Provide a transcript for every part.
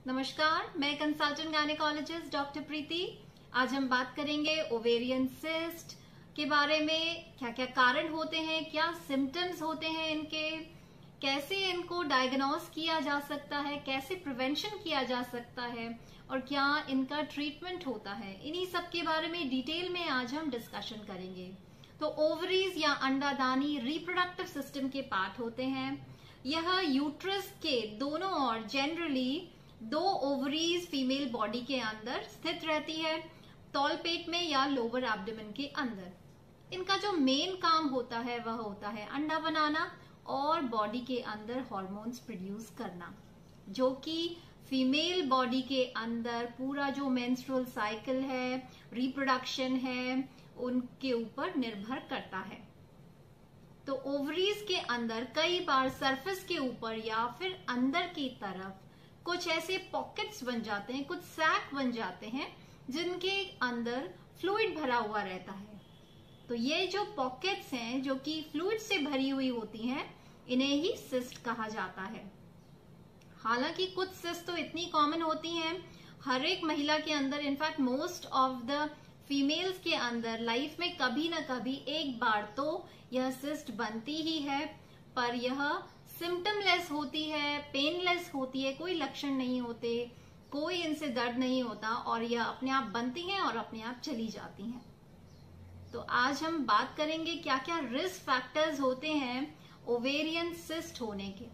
नमस्कार, मैं consultant gynaecologist doctor प्रीति। आज हम बात करेंगे ओवेरियन सिस्ट के बारे में। क्या क्या कारण होते हैं, क्या सिम्टम्स होते हैं इनके, कैसे इनको डायग्नोज किया जा सकता है, कैसे प्रिवेंशन किया जा सकता है और क्या इनका ट्रीटमेंट होता है। इन्हीं सब के बारे में डिटेल में आज हम डिस्कशन करेंगे। तो ओवरीज या अंडादानी रिप्रोडक्टिव सिस्टम के पार्ट होते हैं। यह यूट्रस के दोनों ओर जनरली 2 ओवरीज फीमेल बॉडी के अंदर स्थित रहती है, तौलपेट में या लोअर एब्डोमेन के अंदर। इनका जो मेन काम होता है वह होता है अंडा बनाना और बॉडी के अंदर हॉर्मोन्स प्रोड्यूस करना, जो कि फीमेल बॉडी के अंदर पूरा जो मेंस्ट्रुअल साइकिल है, रिप्रोडक्शन है, उनके ऊपर निर्भर करता है। तो ओवरीज के अंदर कई बार सरफेस के ऊपर या फिर अंदर की तरफ कुछ ऐसे पॉकेट्स बन जाते हैं, कुछ सैक बन जाते हैं जिनके अंदर फ्लूइड भरा हुआ रहता है। तो ये जो पॉकेट्स हैं जो कि फ्लूइड से भरी हुई होती हैं, इन्हें ही सिस्ट कहा जाता है। हालांकि कुछ सिस्ट तो इतनी कॉमन होती हैं हर एक महिला के अंदर, in fact most of the females के अंदर लाइफ में कभी ना कभी एक बार तो यह सिस्ट बनती ही है, पर यह सिम्टमलेस होती है, पेनलेस होती है, कोई लक्षण नहीं होते, कोई इनसे दर्द नहीं होता और यह अपने आप बनती हैं और अपने आप चली जाती हैं। तो आज हम बात करेंगे क्या क्या रिस्क फैक्टर्स होते हैं ओवेरियन सिस्ट होने के।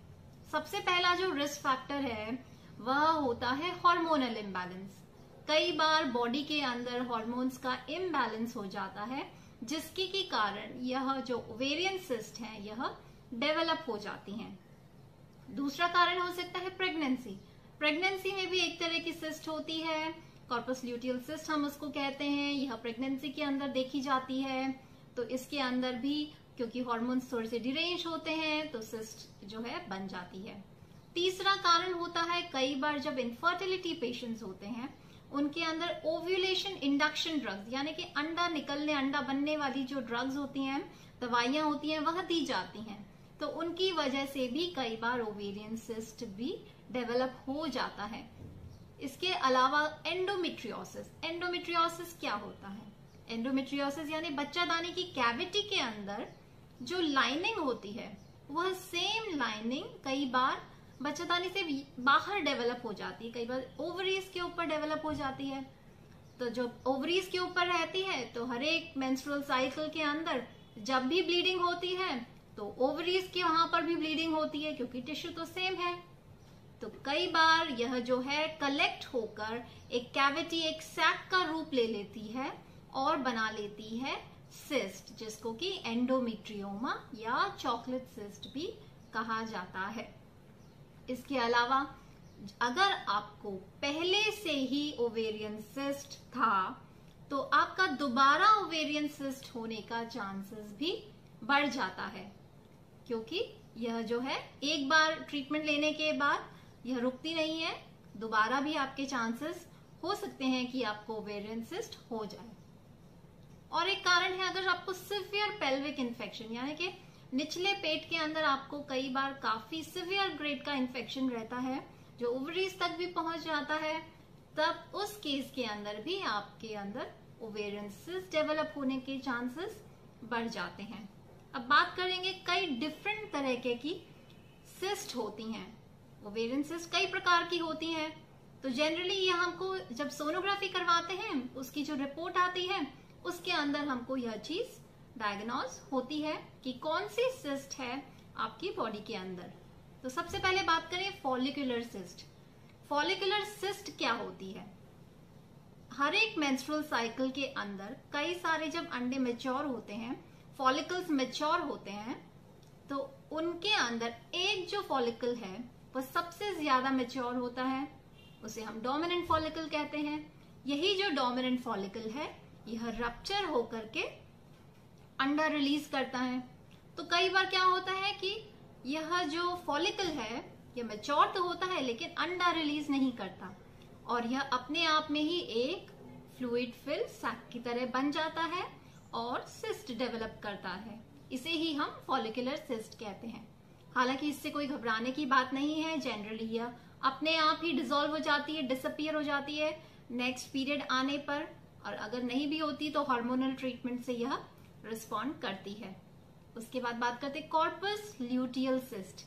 सबसे पहला जो रिस्क फैक्टर है वह होता है हार्मोनल इम्बैलेंस। कई बार बॉडी के अंदर हॉर्मोन्स का इम्बैलेंस हो जाता है, जिसके के कारण यह जो ओवेरियन सिस्ट है यह डेवलप हो जाती हैं। दूसरा कारण हो सकता है प्रेगनेंसी। प्रेगनेंसी में भी एक तरह की सिस्ट होती है, कॉर्पस ल्यूटियल सिस्ट हम उसको कहते हैं। यह प्रेगनेंसी के अंदर देखी जाती है। तो इसके अंदर भी क्योंकि हार्मोन्स थोड़े से डिरेंज होते हैं तो सिस्ट जो है बन जाती है। तीसरा कारण होता है कई बार जब इनफर्टिलिटी पेशेंट्स होते हैं उनके अंदर ओव्यूलेशन इंडक्शन ड्रग्स, यानी कि अंडा निकलने, अंडा बनने वाली जो ड्रग्स होती हैं, दवाइयां होती हैं, वह दी जाती हैं। तो उनकी वजह से भी कई बार ओवेरियन सिस्ट भी डेवलप हो जाता है। इसके अलावा एंडोमेट्रियोसिस। एंडोमेट्रियोसिस क्या होता है? एंडोमेट्रियोसिस यानी बच्चादानी की कैविटी के अंदर जो लाइनिंग होती है वह सेम लाइनिंग कई बार बच्चादानी से बाहर डेवलप हो जाती है, कई बार ओवरीज के ऊपर डेवलप हो जाती है। तो जो ओवरीज के ऊपर रहती है तो हर एक मेंस्ट्रुअल साइकिल के अंदर जब भी ब्लीडिंग होती है तो ओवरीज के वहां पर भी ब्लीडिंग होती है, क्योंकि टिश्यू तो सेम है। तो कई बार यह जो है कलेक्ट होकर एक कैविटी, एक सैक का रूप ले लेती है और बना लेती है सिस्ट, जिसको कि एंडोमेट्रियोमा या चॉकलेट सिस्ट भी कहा जाता है। इसके अलावा अगर आपको पहले से ही ओवेरियन सिस्ट था तो आपका दोबारा ओवेरियन सिस्ट होने का चांसेस भी बढ़ जाता है, क्योंकि यह जो है एक बार ट्रीटमेंट लेने के बाद यह रुकती नहीं है, दोबारा भी आपके चांसेस हो सकते हैं कि आपको ओवेरियन सिस्ट हो जाए। और एक कारण है अगर आपको सिवियर पेल्विक इन्फेक्शन, यानी कि निचले पेट के अंदर आपको कई बार काफी सिवियर ग्रेड का इन्फेक्शन रहता है जो ओवरीज तक भी पहुंच जाता है, तब उस केस के अंदर भी आपके अंदर ओवेरियन सिस्ट डेवलप होने के चांसेस बढ़ जाते हैं। अब बात करेंगे कई डिफरेंट तरह की सिस्ट होती हैं। ओवेरियन सिस्ट कई प्रकार की होती हैं। तो जनरली ये हमको जब सोनोग्राफी करवाते हैं उसकी जो रिपोर्ट आती है उसके अंदर हमको यह चीज डायग्नोज होती है कि कौन सी सिस्ट है आपकी बॉडी के अंदर। तो सबसे पहले बात करें फॉलिकुलर सिस्ट। फॉलिकुलर सिस्ट क्या होती है? हर एक मेंस्ट्रुअल साइकिल के अंदर कई सारे जब अंडे मैच्योर होते हैं, फॉलिकल्स मैच्योर होते हैं, तो उनके अंदर एक जो फॉलिकल है वह सबसे ज्यादा मैच्योर होता है, उसे हम डोमिनेंट फॉलिकल कहते हैं। यही जो डोमिनेंट फॉलिकल है यह रप्चर होकर के अंडा रिलीज करता है। तो कई बार क्या होता है कि यह जो फॉलिकल है यह मैच्योर तो होता है लेकिन अंडा रिलीज नहीं करता और यह अपने आप में ही एक फ्लूइड फिल सैक की तरह बन जाता है और सिस्ट डेवलप करता है। इसे ही हम फॉलिकुलर सिस्ट कहते हैं। हालांकि इससे कोई घबराने की बात नहीं है, जनरली यह अपने आप ही डिसॉल्व हो जाती है, डिसअपियर हो जाती है नेक्स्ट पीरियड आने पर, और अगर नहीं भी होती तो हार्मोनल ट्रीटमेंट से यह रिस्पॉन्ड करती है। उसके बाद बात करते हैं कॉर्पस ल्यूटियल सिस्ट।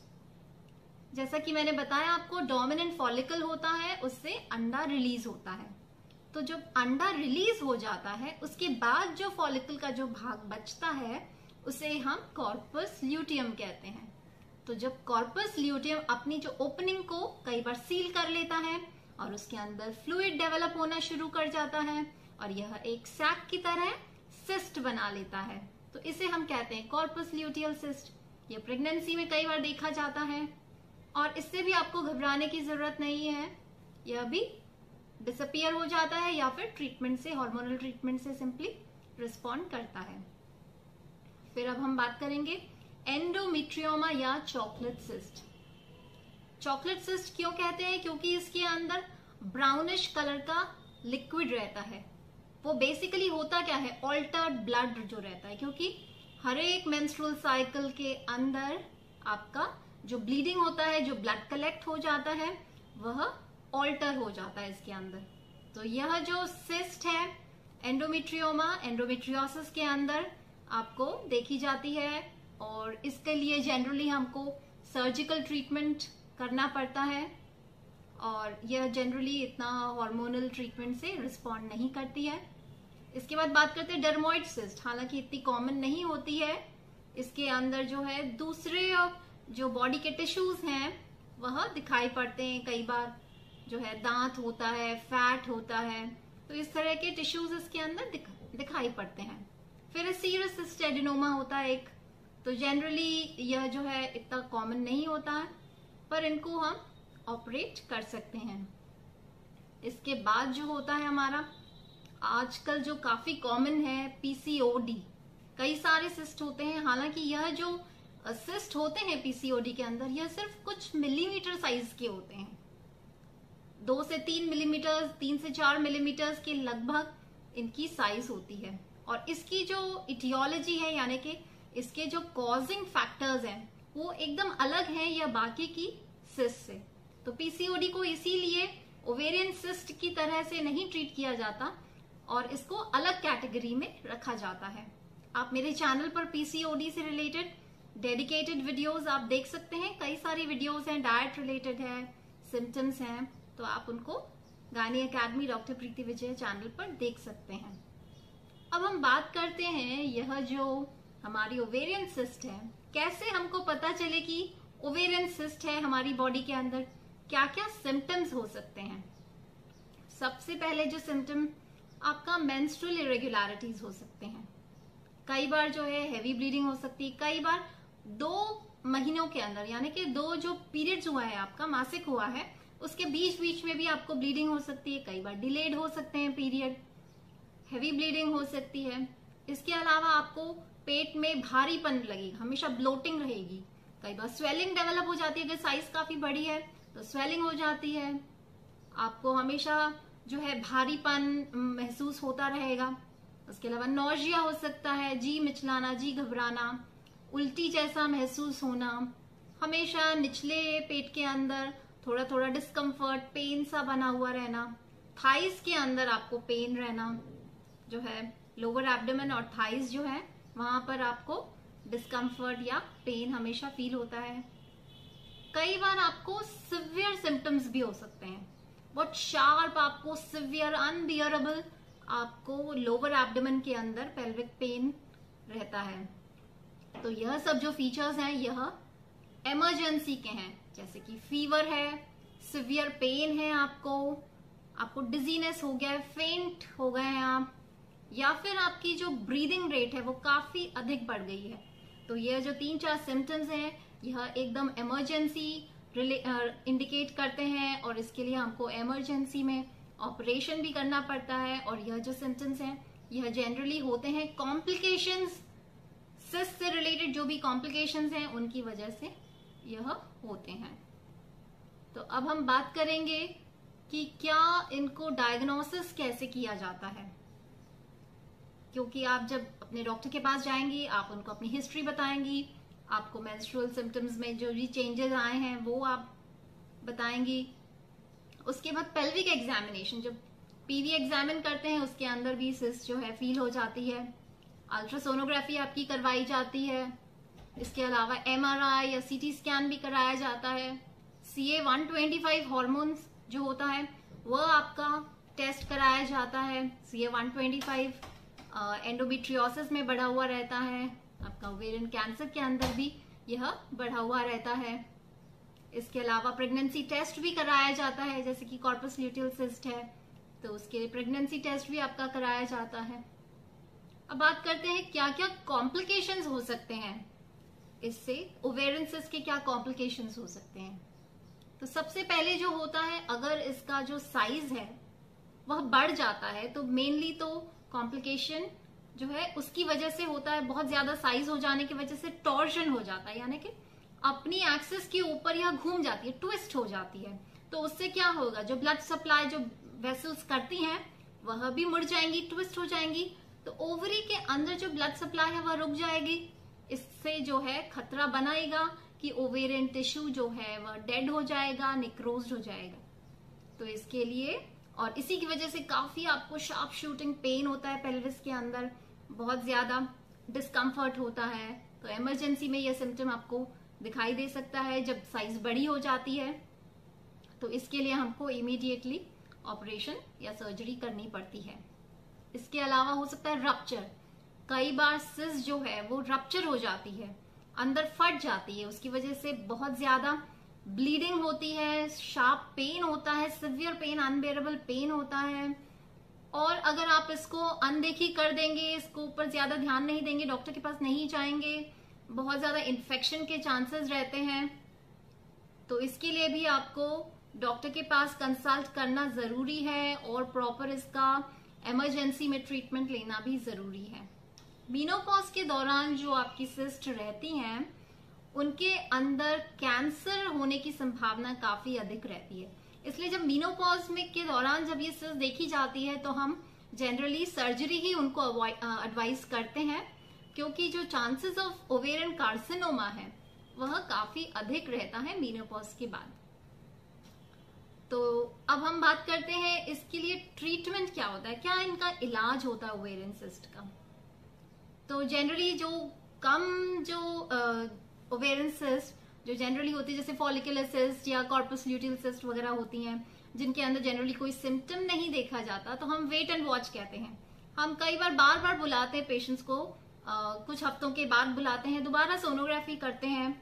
जैसा कि मैंने बताया आपको, डोमिनेंट फॉलिकल होता है, उससे अंडा रिलीज होता है। तो जब अंडा रिलीज हो जाता है उसके बाद जो फॉलिकल का जो भाग बचता है उसे हम कॉर्पस ल्यूटियम कहते हैं। तो जब कॉर्पस ल्यूटियम अपनी जो ओपनिंग को कई बार सील कर लेता है और उसके अंदर फ्लूइड डेवलप होना शुरू कर जाता है और यह एक सैक की तरह सिस्ट बना लेता है, तो इसे हम कहते हैं कॉर्पस ल्यूटियल सिस्ट। यह प्रेगनेंसी में कई बार देखा जाता है और इससे भी आपको घबराने की जरूरत नहीं है, यह भी डिसअपियर हो जाता है या फिर ट्रीटमेंट से, हार्मोनल ट्रीटमेंट से सिंपली रिस्पॉन्ड करता है। फिर अब हम बात करेंगे एंडोमेट्रियोमा या चॉकलेट सिस्ट। चॉकलेट सिस्ट क्यों कहते हैं? क्योंकि इसके अंदर ब्राउनिश कलर का लिक्विड रहता है। वो बेसिकली होता क्या है, ऑल्टर्ड ब्लड जो रहता है, क्योंकि हर एक मेंस्ट्रुअल साइकिल के अंदर आपका जो ब्लीडिंग होता है, जो ब्लड कलेक्ट हो जाता है, वह ऑल्टर हो जाता है इसके अंदर। तो यह जो सिस्ट है एंडोमेट्रियोमा, एंडोमेट्रियोसिस के अंदर आपको देखी जाती है और इसके लिए जनरली हमको सर्जिकल ट्रीटमेंट करना पड़ता है और यह जनरली इतना हार्मोनल ट्रीटमेंट से रिस्पॉन्ड नहीं करती है। इसके बाद बात करते हैं डर्मोइड सिस्ट। हालांकि इतनी कॉमन नहीं होती है, इसके अंदर जो है दूसरे जो बॉडी के टिश्यूज हैं वह दिखाई पड़ते हैं। कई बार जो है दांत होता है, फैट होता है, तो इस तरह के टिश्यूज इसके अंदर दिखाई पड़ते हैं। फिर सीरस सिस्ट एडिनोमा होता है एक, तो जनरली यह जो है इतना कॉमन नहीं होता है पर इनको हम ऑपरेट कर सकते हैं। इसके बाद जो होता है हमारा आजकल जो काफी कॉमन है पीसीओडी। कई सारे सिस्ट होते हैं, हालांकि यह जो सिस्ट होते हैं पीसीओडी के अंदर यह सिर्फ कुछ मिलीमीटर साइज के होते हैं, 2 से 3 मिलीमीटर, 3 से 4 मिलीमीटर के लगभग इनकी साइज होती है। और इसकी जो इटियोलॉजी है यानी कि इसके जो कॉजिंग फैक्टर्स हैं वो एकदम अलग हैं या बाकी की सिस्ट से। तो पीसीओडी को इसीलिए ओवेरियन सिस्ट की तरह से नहीं ट्रीट किया जाता और इसको अलग कैटेगरी में रखा जाता है। आप मेरे चैनल पर पीसीओडी से रिलेटेड डेडिकेटेड वीडियोस आप देख सकते हैं, कई सारी वीडियोस हैं, डाइट रिलेटेड है, सिम्टम्स हैं, तो आप उनको गायनी अकेडमी डॉक्टर प्रीति विजय चैनल पर देख सकते हैं। अब हम बात करते हैं यह जो हमारी ओवेरियन सिस्ट है, कैसे हमको पता चले कि ओवेरियन सिस्ट है हमारी बॉडी के अंदर, क्या क्या सिम्टम्स हो सकते हैं। सबसे पहले जो सिम्टम आपका मेंस्ट्रुअल इरेगुलरिटीज हो सकते हैं। कई बार जो है हैवी ब्लीडिंग हो सकती है, कई बार 2 महीनों के अंदर यानी कि 2 जो पीरियड्स हुआ है आपका, मासिक हुआ है, उसके बीच बीच में भी आपको ब्लीडिंग हो सकती है। कई बार डिलेड हो सकते हैं पीरियड, हैवी ब्लीडिंग हो सकती है। इसके अलावा आपको पेट में भारीपन लगेगा, हमेशा ब्लोटिंग रहेगी। कई बार स्वेलिंग डेवलप हो जाती है, अगर साइज काफी बड़ी है तो स्वेलिंग हो जाती है। आपको हमेशा जो है भारीपन महसूस होता रहेगा। उसके अलावा नौजिया हो सकता है, जी मिचलाना, जी घबराना, उल्टी जैसा महसूस होना, हमेशा निचले पेट के अंदर थोड़ा थोड़ा डिस्कम्फर्ट, पेन सा बना हुआ रहना, थाइस के अंदर आपको पेन रहना, जो है लोअर एब्डोमेन और थाइस जो है वहां पर आपको डिस्कम्फर्ट या पेन हमेशा फील होता है। कई बार आपको सिवियर सिम्टम्स भी हो सकते हैं, बहुत शार्प आपको सिवियर अनबियरेबल आपको लोअर एब्डोमेन के अंदर पेल्विक पेन रहता है। तो यह सब जो फीचर्स हैं यह इमरजेंसी के हैं, जैसे कि फीवर है, सिवियर पेन है, आपको डिजीनेस हो गया है, फेंट हो गए हैं आप, या फिर आपकी जो ब्रीदिंग रेट है वो काफी अधिक बढ़ गई है। तो यह जो 3-4 सिम्टम्स हैं यह एकदम इमरजेंसी इंडिकेट करते हैं और इसके लिए हमको इमरजेंसी में ऑपरेशन भी करना पड़ता है। और यह जो सिम्टम्स हैं यह जनरली होते हैं कॉम्प्लिकेशंस, सिस्ट से रिलेटेड जो भी कॉम्प्लिकेशंस हैं उनकी वजह से यह होते हैं। तो अब हम बात करेंगे कि क्या इनको डायग्नोसिस कैसे किया जाता है, क्योंकि आप जब अपने डॉक्टर के पास जाएंगी आप उनको अपनी हिस्ट्री बताएंगी, आपको मेंस्ट्रुअल सिम्टम्स में जो भी चेंजेस आए हैं वो आप बताएंगी, उसके बाद पेल्विक एग्जामिनेशन, जब पीवी एग्जामिन करते हैं उसके अंदर भी सिस्ट जो है फील हो जाती है। अल्ट्रासोनोग्राफी आपकी करवाई जाती है। इसके अलावा MRI या CT स्कैन भी कराया जाता है। CA-125 हार्मोन्स जो होता है वह आपका टेस्ट कराया जाता है। CA-125 एंडोमेट्रियोसिस में बढ़ा हुआ रहता है, आपका ओवेरियन कैंसर के अंदर भी यह बढ़ा हुआ रहता है। इसके अलावा प्रेगनेंसी टेस्ट भी कराया जाता है, जैसे कि कॉर्पस ल्यूटियल सिस्ट है तो उसके लिए प्रेगनेंसी टेस्ट भी आपका कराया जाता है। अब बात करते हैं क्या क्या कॉम्प्लिकेशंस हो सकते हैं इससे, ओवेरियन सिस्ट के क्या कॉम्प्लिकेशंस हो सकते हैं। तो सबसे पहले जो होता है, अगर इसका जो साइज है वह बढ़ जाता है तो मेनली तो कॉम्प्लिकेशन जो है उसकी वजह से होता है, बहुत ज्यादा साइज हो जाने की वजह से टॉर्जन हो जाता है, यानी कि अपनी एक्सिस के ऊपर यह घूम जाती है, ट्विस्ट हो जाती है। तो उससे क्या होगा, जो ब्लड सप्लाई जो वेसल्स करती हैं वह भी मुड़ जाएंगी, ट्विस्ट हो जाएंगी, तो ओवरी के अंदर जो ब्लड सप्लाई है वह रुक जाएगी। इससे जो है खतरा बनाएगा कि ओवेरियन टिश्यू जो है वह डेड हो जाएगा, निक्रोज हो जाएगा। तो इसके लिए, और इसी की वजह से काफी आपको शार्प शूटिंग पेन होता है पेल्विस के अंदर, बहुत ज्यादा डिस्कम्फर्ट होता है। तो इमरजेंसी में यह सिम्टम आपको दिखाई दे सकता है जब साइज बड़ी हो जाती है। तो इसके लिए हमको इमीडिएटली ऑपरेशन या सर्जरी करनी पड़ती है। इसके अलावा हो सकता है रप्चर, कई बार सिस्ट जो है वो रप्चर हो जाती है, अंदर फट जाती है, उसकी वजह से बहुत ज्यादा ब्लीडिंग होती है, शार्प पेन होता है, सिवियर पेन, अनबेरेबल पेन होता है। और अगर आप इसको अनदेखी कर देंगे, इसको ऊपर ज्यादा ध्यान नहीं देंगे, डॉक्टर के पास नहीं जाएंगे, बहुत ज्यादा इन्फेक्शन के चांसेस रहते हैं। तो इसके लिए भी आपको डॉक्टर के पास कंसल्ट करना जरूरी है और प्रॉपर इसका इमरजेंसी में ट्रीटमेंट लेना भी जरूरी है। मेनोपॉज के दौरान जो आपकी सिस्ट रहती हैं उनके अंदर कैंसर होने की संभावना काफी अधिक रहती है, इसलिए जब मेनोपॉज में के दौरान जब ये सिस्ट देखी जाती है तो हम जनरली सर्जरी ही उनको एडवाइस करते हैं, क्योंकि जो चांसेस ऑफ ओवेरियन कार्सिनोमा है वह काफी अधिक रहता है मेनोपॉज के बाद। तो अब हम बात करते हैं इसके लिए ट्रीटमेंट क्या होता है, क्या इनका इलाज होता है ओवेरियन सिस्ट का। तो जनरली जो कम जो ओवेरियन सिस्ट जो जनरली होती है, जैसे फॉलिकुलर सिस्ट या कॉर्पस ल्यूटियल सिस्ट वगैरह होती हैं, जिनके अंदर जनरली कोई सिम्टम नहीं देखा जाता, तो हम वेट एंड वॉच कहते हैं। हम कई बार बार बुलाते हैं पेशेंट्स को, कुछ हफ्तों के बाद बुलाते हैं, दोबारा सोनोग्राफी करते हैं,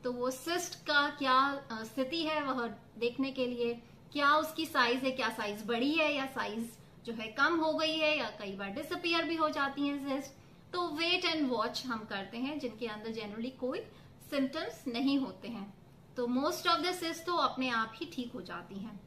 तो वो सिस्ट का क्या स्थिति है वह देखने के लिए, क्या उसकी साइज है, क्या साइज बड़ी है या साइज जो है कम हो गई है, या कई बार डिसअपियर भी हो जाती हैं सिस्ट। तो वेट एंड वॉच हम करते हैं, जिनके अंदर जनरली कोई सिम्टम्स नहीं होते हैं, तो मोस्ट ऑफ द सिस्ट तो अपने आप ही ठीक हो जाती हैं।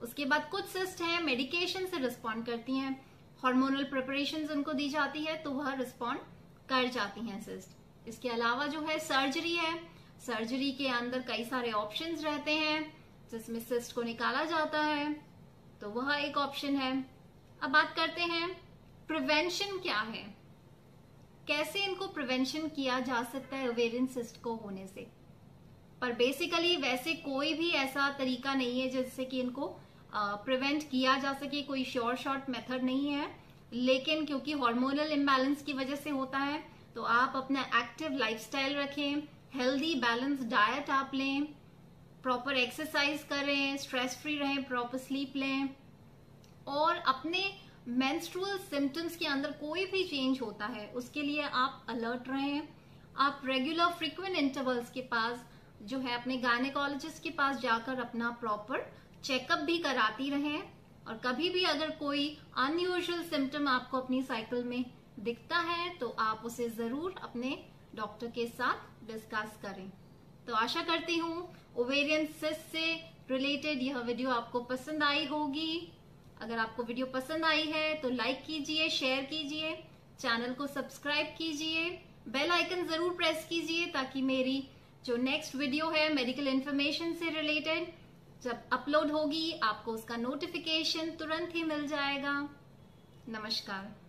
उसके बाद कुछ सिस्ट हैं मेडिकेशन से रिस्पॉन्ड करती हैं, हार्मोनल प्रिपरेशंस उनको दी जाती है तो वह रिस्पॉन्ड कर जाती हैं सिस्ट। इसके अलावा जो है सर्जरी है, सर्जरी के अंदर कई सारे ऑप्शंस रहते हैं जिसमें सिस्ट को निकाला जाता है, तो वह एक ऑप्शन है। अब बात करते हैं प्रिवेंशन क्या है, कैसे इनको प्रिवेंशन किया जा सकता है ओवेरियन सिस्ट को होने से। पर बेसिकली वैसे कोई भी ऐसा तरीका नहीं है जिससे कि इनको प्रिवेंट किया जा सके, कोई श्योर शॉर्ट मेथड नहीं है, लेकिन क्योंकि हार्मोनल इम्बैलेंस की वजह से होता है तो आप अपना एक्टिव लाइफस्टाइल रखें, हेल्दी बैलेंस डाइट आप लें, प्रॉपर एक्सरसाइज करें, स्ट्रेस फ्री रहें, प्रॉपर स्लीप लें, और अपने मेंस्ट्रुअल सिम्टम्स के अंदर कोई भी चेंज होता है उसके लिए आप अलर्ट रहें। आप रेगुलर फ्रीक्वेंट इंटरवल्स के पास जो है अपने गायनेकोलॉजिस्ट के पास जाकर अपना प्रॉपर चेकअप भी कराती रहें, और कभी भी अगर कोई अनयूजुअल सिम्टम आपको अपनी साइकिल में दिखता है तो आप उसे जरूर अपने डॉक्टर के साथ डिस्कस करें। तो आशा करती हूँ ओवेरियन सिस्ट से रिलेटेड यह वीडियो आपको पसंद आई होगी। अगर आपको वीडियो पसंद आई है तो लाइक कीजिए, शेयर कीजिए, चैनल को सब्सक्राइब कीजिए, बेल आइकन जरूर प्रेस कीजिए ताकि मेरी जो नेक्स्ट वीडियो है मेडिकल इंफॉर्मेशन से रिलेटेड जब अपलोड होगी आपको उसका नोटिफिकेशन तुरंत ही मिल जाएगा। नमस्कार।